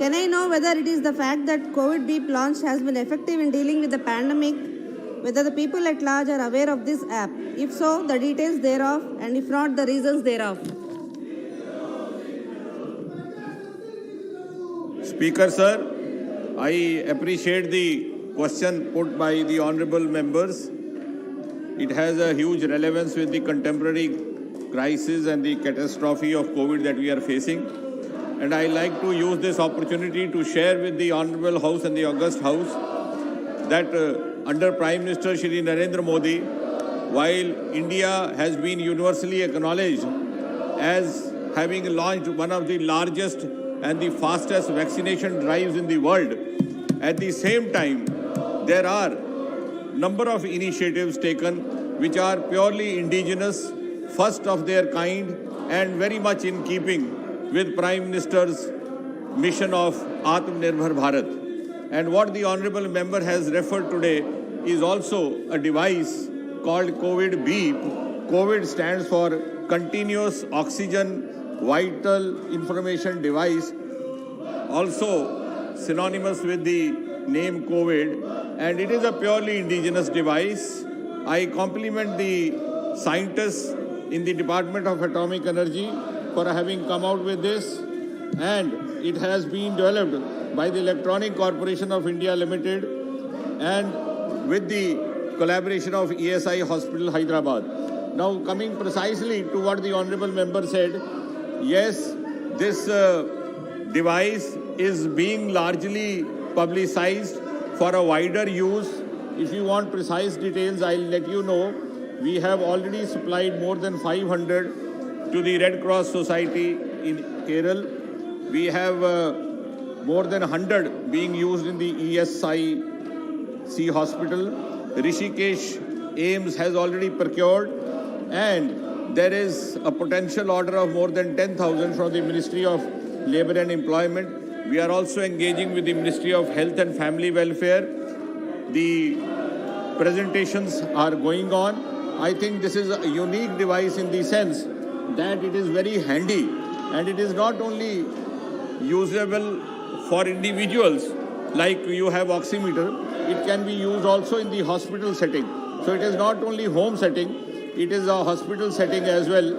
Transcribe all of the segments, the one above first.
Can I know whether it is the fact that COVID Beep launch has been effective in dealing with the pandemic, whether the people at large are aware of this app? If so, the details thereof, and if not, the reasons thereof. Speaker sir, I appreciate the question put by the honorable members. It has a huge relevance with the contemporary crisis and the catastrophe of COVID that we are facing. And I like to use this opportunity to share with the Honorable House and the August House that under Prime Minister Shri Narendra Modi, while India has been universally acknowledged as having launched one of the largest and the fastest vaccination drives in the world, at the same time, there are number of initiatives taken which are purely indigenous, first of their kind, and very much in keeping with Prime Minister's mission of Atmanirbhar Bharat. And what the honorable member has referred today is also a device called COVID Beep. COVID stands for Continuous Oxygen Vital Information Device, also synonymous with the name COVID, and it is a purely indigenous device. I compliment the scientists in the Department of Atomic Energy for having come out with this, and it has been developed by the Electronic Corporation of India Limited and with the collaboration of ESI Hospital, Hyderabad. Now, coming precisely to what the honorable member said, yes, this device is being largely publicized for a wider use. If you want precise details, I'll let you know. We have already supplied more than 500 to the Red Cross Society in Kerala. We have more than 100 being used in the ESIC hospital. Rishikesh AIMS has already procured, and there is a potential order of more than 10,000 from the Ministry of Labour and Employment. We are also engaging with the Ministry of Health and Family Welfare. The presentations are going on. I think this is a unique device in the sense that it is very handy, and it is not only usable for individuals like you have oximeter, it can be used also in the hospital setting. So it is not only home setting, it is a hospital setting as well,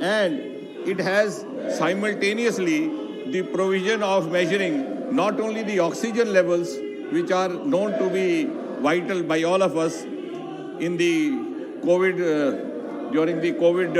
and it has simultaneously the provision of measuring not only the oxygen levels, which are known to be vital by all of us in the COVID, during the COVID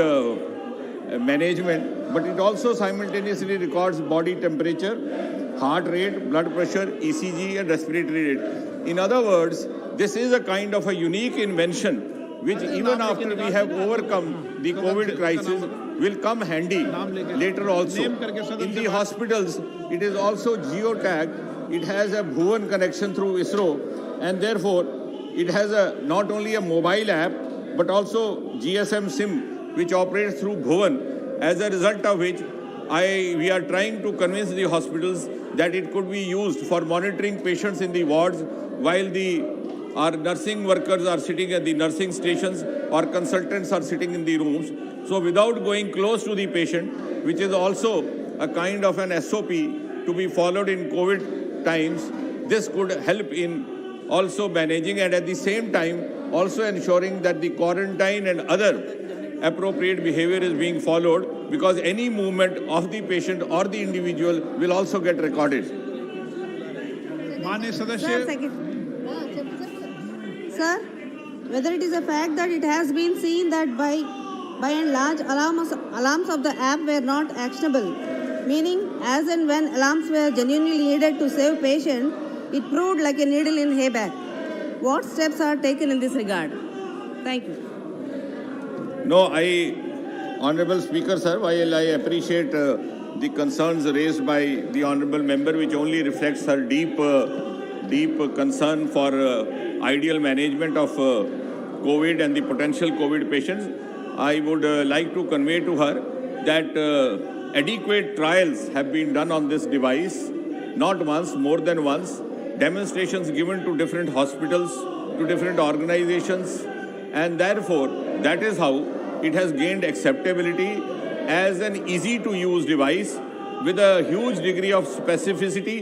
management, but it also simultaneously records body temperature, heart rate, blood pressure, ECG, and respiratory rate. In other words, this is a kind of a unique invention which even after we have overcome the COVID crisis will come handy later also. In the hospitals, it is also geotagged. It has a Bhuvan connection through ISRO, and therefore it has not only a mobile app but also GSM SIM which operates through Bhuvan, as a result of which we are trying to convince the hospitals that it could be used for monitoring patients in the wards while our nursing workers are sitting at the nursing stations or consultants are sitting in the rooms. So without going close to the patient, which is also a kind of an SOP to be followed in COVID times, this could help in also managing and at the same time also ensuring that the quarantine and other appropriate behavior is being followed, because any movement of the patient or the individual will also get recorded. Sir, whether it is a fact that it has been seen that by and large alarms of the app were not actionable, meaning as and when alarms were genuinely needed to save patient, it proved like a needle in haystack. What steps are taken in this regard? Thank you. No, Honorable Speaker, sir, while I appreciate the concerns raised by the Honorable Member, which only reflects her deep concern for ideal management of COVID and the potential COVID patients, I would like to convey to her that adequate trials have been done on this device, not once, more than once, demonstrations given to different hospitals, to different organizations, and therefore that is how it has gained acceptability as an easy to use device. with a huge degree of specificity